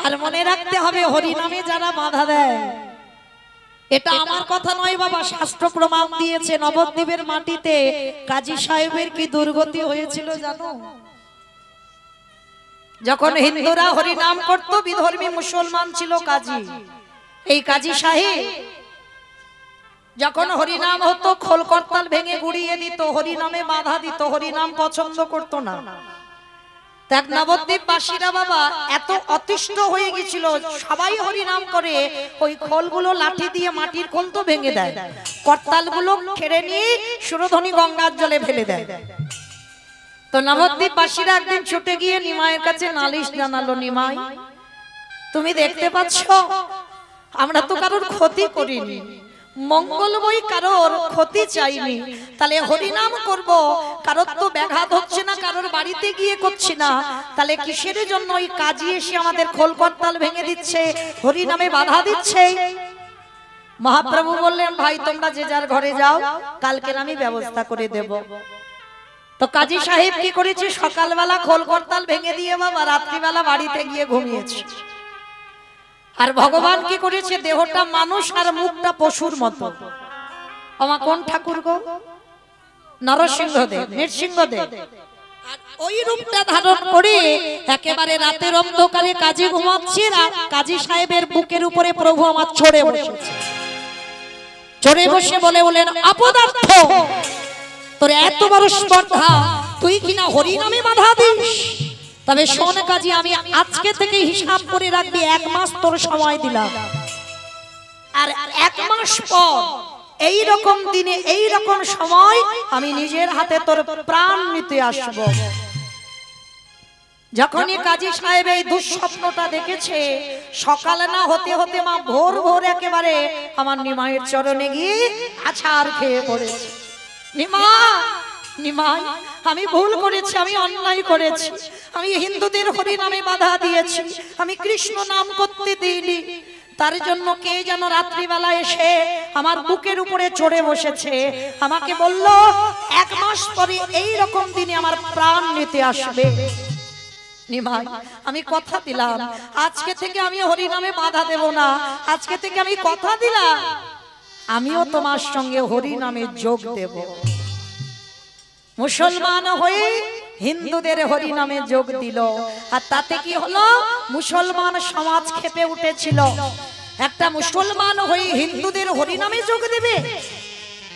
আর মনে রাখতে হবে হরি নামে যারা বাধা দেয়, এটা আমার কথা নয় বাবা, শাস্ত্র প্রমাণ দিয়েছে। নবদ্বীপের মাটিতে কাজী সাহেবের কি দুর্গতি হয়েছিল জানো? যখন হিন্দুরা হরি নাম করত, বিধর্মী মুসলমান ছিল কাজী, এই কাজী সাহেব যখন হরি নাম হতো খোল করতাল ভেঙে গুড়িয়ে দিত, হরি নামে বাধা দিত, হরি নাম পছন্দ করত না। দেখ নবদ্বীপবাসীরা বাবা এত অতিষ্ঠ হয়ে গেছিল, সবাই হরি নাম করে, ওই খোলগুলো লাঠি দিয়ে মাটির খোল তো ভেঙে দেয়, করতালগুলো খেড়ে নিয়ে সুরধনী গঙ্গার জলে ফেলে দেয়। তো নবদ্বীপবাসীরা একদিন ছুটে গিয়ে নিমাইয়ের কাছে নালিশ জানালো, নিমাই তুমি দেখতে পাচ্ছ আমরা তো কারোর ক্ষতি করিনি, মঙ্গল বই কারোর ক্ষতি চাইনি, তাহলে হরিনাম করব, কারোর তো ব্যাঘাত হচ্ছে না, কারোর বাড়িতে গিয়ে করছি না, তাহলে কিসের জন্য ওই কাজী এসে আমাদের খোল করতাল ভেঙে দিচ্ছে, হরিনামে বাধা দিচ্ছে? মহাপ্রভু বললেন, ভাই তোমরা যে যার ঘরে যাও, কালকে আমি ব্যবস্থা করে দেব। তো কাজী সাহেব কি করেছে, সকালবেলা খোল করতাল ভেঙে দিয়ে বাবা রাত্রিবেলা বাড়িতে গিয়ে ঘুমিয়েছে। আর ভগবান কি করেছে, দেহটা মানুষ আর মুখটা পশুর মতো। আমার কোন ঠাকুর গো? নরসিংহদেব, নৃসিংহদেব। আর ওই রূপটা ধারণ করে একেবারে রাতের অন্ধকারে কাজী ঘুমাচ্ছে, আর কাজী সাহেবের বুকের উপরে প্রভু আমার চড়ে বসেছে। চড়ে বসে বলেন, অপদার্থ তোর এত বড় স্পর্ধা, তুই কিনা হরি নামে বাধা দিস? তবে শোন কাজী, আমি আজকে থেকে হিসাব করে রাখবি, 1 মাস তোর সময় দিলাম, আর 1 মাস পর এই রকম দিনে এই রকম সময় আমি নিজের হাতে তোর প্রাণ নিতে আসব। যখনই কাজী সাহেব এই দুঃস্বপ্নটা দেখেছে, সকালে না হতে হতে মা ভোর ভোর একেবারে আমার নিমাইয়ের চরণে গিয়ে আছাড় খেয়ে পড়েছে। নিমাই, আমি ভুল করেছি, আমি অন্যায় করেছি, আমি হিন্দুদের হরি নামে বাধা দিয়েছি, আমি কৃষ্ণ নাম করতে দিইনি, তার জন্য কে যেন রাত্রিবেলা এসে আমার বুকের উপরে চড়ে বসেছে, আমাকে বলল 1 মাস পরে এই রকম দিনে আমার প্রাণ নিতে আসবে। নিমাই, আমি কথা দিলাম আজকে থেকে আমি হরি নামে বাধা দেব না, আজকে থেকে আমি কথা দিলাম আমিও তোমার সঙ্গে হরি নামে যোগ দেব। মুসলমান হয়ে হিন্দুদের হরি নামে যোগ দিল, আর তাতে কি হলো, মুসলমান সমাজ ক্ষেপে উঠেছিল। একটা মুসলমান হয়ে হিন্দুদের হরি নামে যোগ দেবে,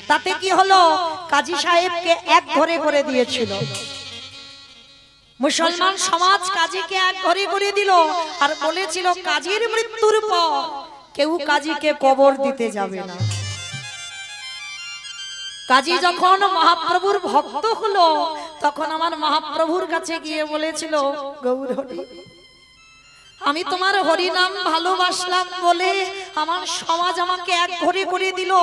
তাতে কি হলো, কাজী সাহেবকে এক ঘরে করে দিয়েছিল। মুসলমান সমাজ কাজীকে এক ঘরে করে দিল, আর বলেছিল কাজীর মৃত্যুর পর কেউ কাজীকে কবর দিতে যাবে না। কাজী যখন মহাপ্রভুর ভক্ত হলো, তখন আমার মহাপ্রভুর কাছে গিয়ে বলেছিল, গৌরহরি, আমি তোমার হরি নাম ভালোবাসলাম বলে আমার সমাজ আমাকে এক ঘরে করে দিল,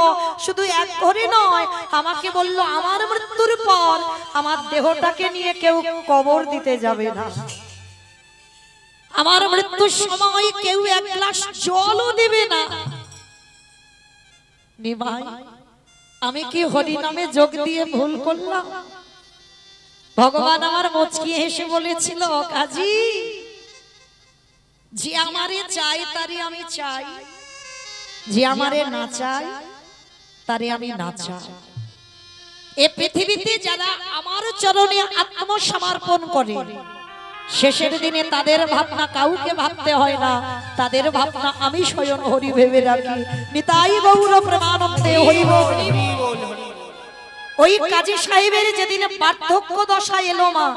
শুধু এক ঘরে নয়, আমাকে বলল আমার মৃত্যুর পর আমার দেহটাকে নিয়ে কেউ কবর দিতে যাবে না, আমার মৃত্যুর সময় কেউ 1 গ্লাস জলও দেবে না। নিমাই, আমি কি হরি নামে যোগ দিয়ে ভুল করলাম? ভগবান আমার মুচকি হেসে বলেছিল, কাজী, যে আমারে চাই তারে আমি চাই, যে আমারে না চাই তারে আমি না চাই। এই পৃথিবীতে যারা আমার চরণে আত্মসমর্পণ করে, শেষের দিনে তাদের ভাবনা কাউকে ভাবতে হয় না, তাদের ভাবনা আমি স্বয়ং হরি ভেবে রাখি। নিতাই গৌর প্রেমানন্দে হরি বল। ওই কাজী সাহেবের যেদিন বার্ধক্য দশা এলো, মা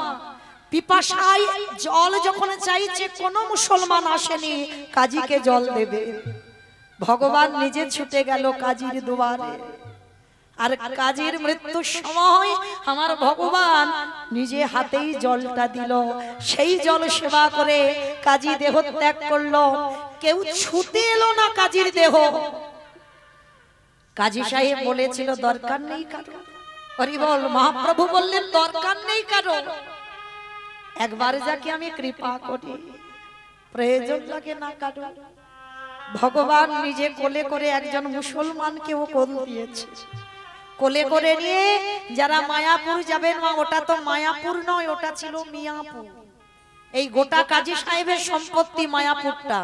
পিপাসায় জল যখন চাইছে, কোন মুসলমান আসেনি কাজীকে জল দেবে, ভগবান নিজে ছুটে গেল কাজীর দুয়ারে। আর কাজীর মৃত্যুর সময় আমার ভগবান নিজে হাতেই জলটা দিল, সেই জল সেবা করে কাজী দেহ ত্যাগ করলো, কেউ ছুতে এলো না কাজীর দেহ। কাজী সাহেব বলেছিল দরকার নেই কারো, হরি বল। মহাপ্রভু বললেন দরকার নেই কারো, একবার যাকে আমি কৃপা করি, প্রয়োজন লাগে না কারো। ভগবান নিজে কোলে করে একজন মুসলমানকেও কোল দিয়েছে, কোলে করে নিয়ে যারা মায়াপুর যাবেন, মা ওটা তো মায়াপুর নয়, ওটা ছিল মিয়াপুর। এই গোটা কাজী সাহেবের সম্পত্তি মায়াপুরটা।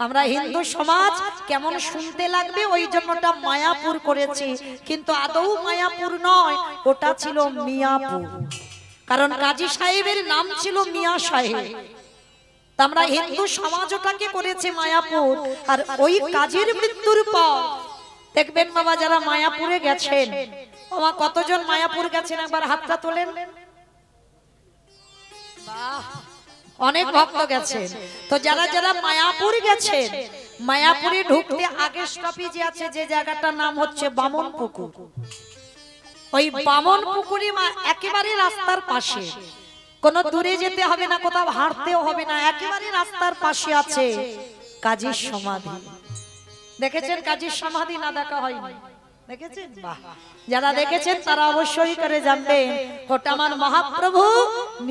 আমরা হিন্দু সমাজ কেমন শুনতে লাগবে ওই জন্যটা মায়াপুর করেছি, কিন্তু আদৌ মায়াপুর নয়, ওটা ছিল মিয়াপুর। কারণ কাজী সাহেবের নাম ছিল মিয়া সাহেব। আমরা হিন্দু সমাজ ওটাকে করেছে মায়াপুর। আর ওই কাজীর মৃত্যুর পর দেখবেন বাবা যারা মায়াপুরে গেছেন, বাবা কতজন মায়াপুর গেছেন একবার হাতটা তোলেন। বাহ, অনেক ভক্ত গেছেন। তো যারা যারা মায়াপুর গেছেন, মায়াপুরে ঢুকতে আগে স্টপেজ আছে যে জায়গাটার নাম হচ্ছে বামন পুকুর। ওই বামন পুকুরে একেবারে রাস্তার পাশে, কোনো দূরে যেতে হবে না, কোথাও হাঁটতেও হবে না, একেবারে রাস্তার পাশে আছে কাজীর সমাধি। দেখেছেন কাজীর সমাধি? না দেখা হয়নি, দেখেছেন? বাহ, যারা দেখেছেন তারা অবশ্যই করে জানবেন ওটা আমার মহাপ্রভু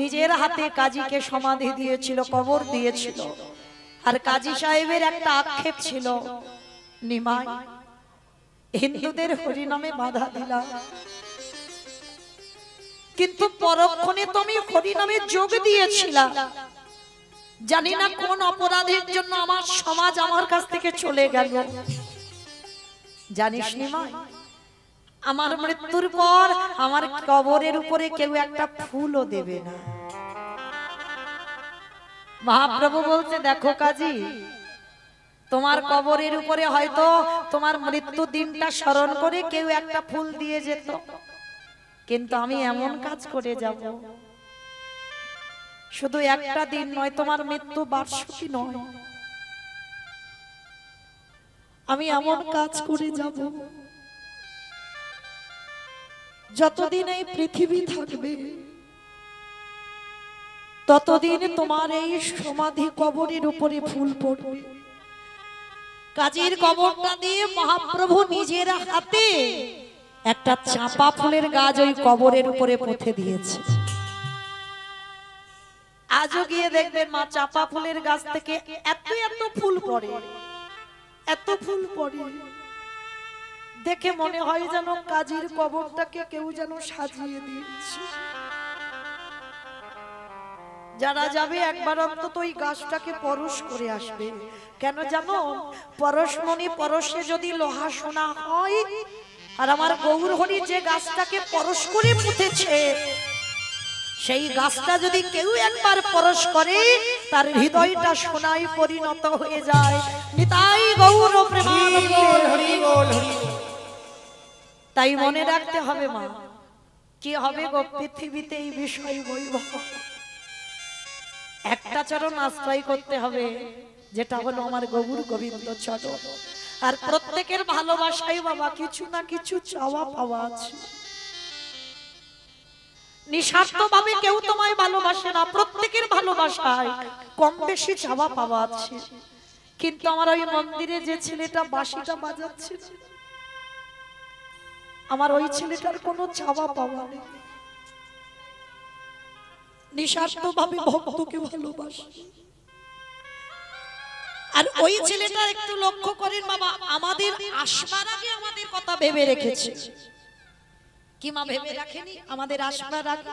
নিজের হাতে কাজীকে সমাধি দিয়েছিল, কবর দিয়েছিল। আর কাজী সাহেবের একটা আক্ষেপ ছিল, নিমাই হিন্দুদের হরিনামে বাধা দিলা, কিন্তু পরক্ষণে তুমি হরিনামে যোগ দিয়েছিলা, জানি না কোন অপরাধের জন্য আমার সমাজ আমার কাছ থেকে চলে গেল। জানিস নিমাই, আমার মৃত্যুর পর আমার কবরের উপরে কেউ একটা ফুলও দেবে না। মহাপ্রভু বলছে, দেখো কাজী, তোমার কবরের উপরে হয়তো তোমার মৃত্যু দিনটা স্মরণ করে কেউ একটা ফুল দিয়ে যেত, কিন্তু আমি এমন কাজ করে যাব, শুধু একটা দিন নয়, তোমার মৃত্যু বার্ষিকী নয়, আমি এমন কাজ করে যাব, যতদিন এই পৃথিবী থাকবে ততদিন তোমার এই সমাধি কবরের উপরে ফুল পড়বে। কাজীর কবরটা দিয়ে মহাপ্রভু নিজের হাতে একটা চাঁপা ফুলের গাছ ওই কবরের উপরে পুঁতে দিয়েছে। আজও গিয়ে দেখবেন মা চাঁপা ফুলের গাছ থেকে এত এত ফুল পড়ে, এত ফুল পড়ে, দেখে মনে হয় যেন কাজীর কবরটাকে কেউ যেন সাজিয়ে দিয়েছে। যারা যাবে একবার অন্তত ওই গাছটাকে পরশ করে আসবে। কেন জানো? পরশমণি পরশে যদি লোহা সোনা হয়, আর আমার গৌর হরি যে গাছটাকে পরশ করে পুঁতেছে, সেই গাছটা যদি কেউ একবার পরশ করে, তার হৃদয়টা সোনায় পরিণত হয়ে যায়। নিতাই গৌর প্রেমানন্দে হরি বল। তাই মনে রাখতে হবে মা, কি হবে গো পৃথিবীতে এই বিষয় বৈভব, একটা চরণ আশ্রয় করতে হবে, যেটা হলো আমার গৌর গোবিন্দ চরণ। আর প্রত্যেকের ভালোবাসায় বাবা কিছু না কিছু চাওয়া পাওয়া আছে। নিঃস্বার্থভাবে কেউ তোমায় ভালোবাসে না, প্রত্যেকের ভালোবাসায় কম বেশি চাওয়া পাওয়া আছে। কিন্তু আমার ওই মন্দিরে যে ছেলেটা বাঁশিটা বাজাচ্ছে, আমার ওই ছেলেটার কোনো চাওয়া পাওয়া নেই, নিঃস্বার্থভাবে ভক্তকে ভালোবাসে। আর ওই ছেলেটা একটু লক্ষ্য করেন বাবা, আমাদের আসবার আগে আমাদের কথা ভেবে রেখেছে। কি মা ভেবে রাখেনি? আমাদের আসবার আগে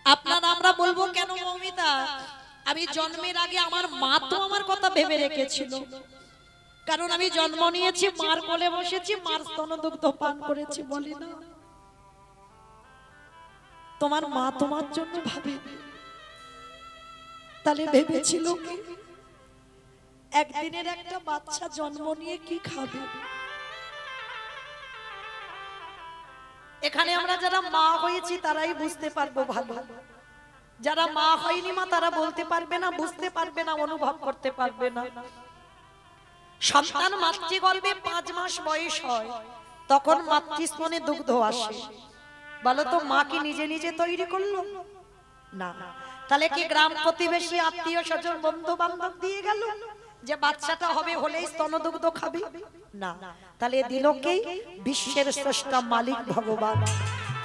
আপনারা আমরা বলবো কেন মৌমিতা, আমি জন্মের আগে আমার মা তো আমার কথা ভেবে রেখেছিল, কারণ আমি জন্ম নিয়েছি, মার কোলে বসেছি, মার স্তনদুগ্ধ পান করেছি, বলি না? তোমার মা তোমার জন্য ভাবে, তাহলে ভেবেছিল কি একদিনের একটা বাচ্চা জন্ম নিয়ে কি খাবে? এখানে আমরা যারা মা হয়েছি তারাই বুঝতে পারবো ভালো, যারা মা হয়নি মা তারা বলতে পারবে না, বুঝতে পারবে না, অনুভব করতে পারবে না। সন্তান মাতৃগর্ভে 5 মাস বয়স হয়, তখন মাতৃস্তনে দুগ্ধ আসে। বলো তো মা কি নিজে নিজে তৈরি করলো? না। তাহলে কি গ্রাম প্রতিবেশী আত্মীয় স্বজন বন্ধু বান্ধব দিয়ে গেল যে বাচ্চাটা হবে হলেই স্তনদুগ্ধ খাবে? না। তাহলে দিল কে? বিশ্বের স্রষ্টা মালিক ভগবান।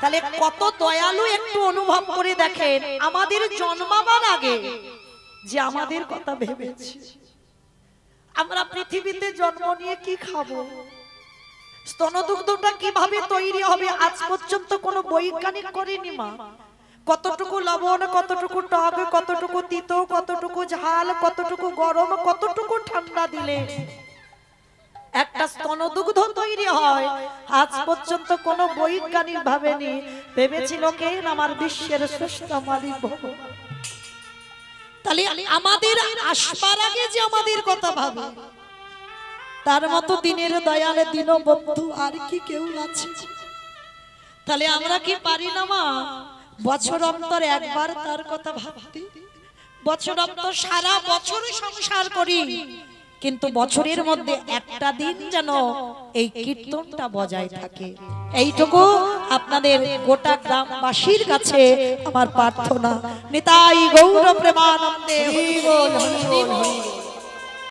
তাহলে কত দয়ালু একটু অনুভব করে দেখেন, আমাদের জন্মাবার আগে যে আমাদের কথা ভেবেছে। আমরা পৃথিবীতে জন্ম নিয়ে কি খাবো, স্তনদুগ্ধটা কিভাবে তৈরি হবে, আজ পর্যন্ত কোনো বৈজ্ঞানিক করেনি মা। কতটুকু লবণ, কতটুকু টক, কতটুকু তিতো, কতটুকু ঝাল, কতটুকু গরম, কতটুকু ঠান্ডা দিলে একটা স্তনদুগ্ধ তৈরি হয়, আজ পর্যন্ত কোনো বৈজ্ঞানিক ভাবেনি। ভেবেছিল কে? আমার বিশ্বের শ্রেষ্ঠ মালিক ভগবান। তাহলে আমাদের আসবার আগে যে আমাদের কথা ভাবে, তার মতো দিনের দয়ালে দীনবন্ধু আর কি কেউ আছে? তাহলে আমরা কি পারি না মা বছর অন্তর একবার তার কথা ভাবতে? বছর অন্তর সারা বছর সংসার করি, কিন্তু বছরের মধ্যে একটা দিন যেন এই কীর্তনটা বজায় থাকে। এইটুকু আপনাদের গোটা গ্রামবাসীর কাছে আমার প্রার্থনা। নিতাই গৌর প্রেমানন্দে হরি বল, হরি বল।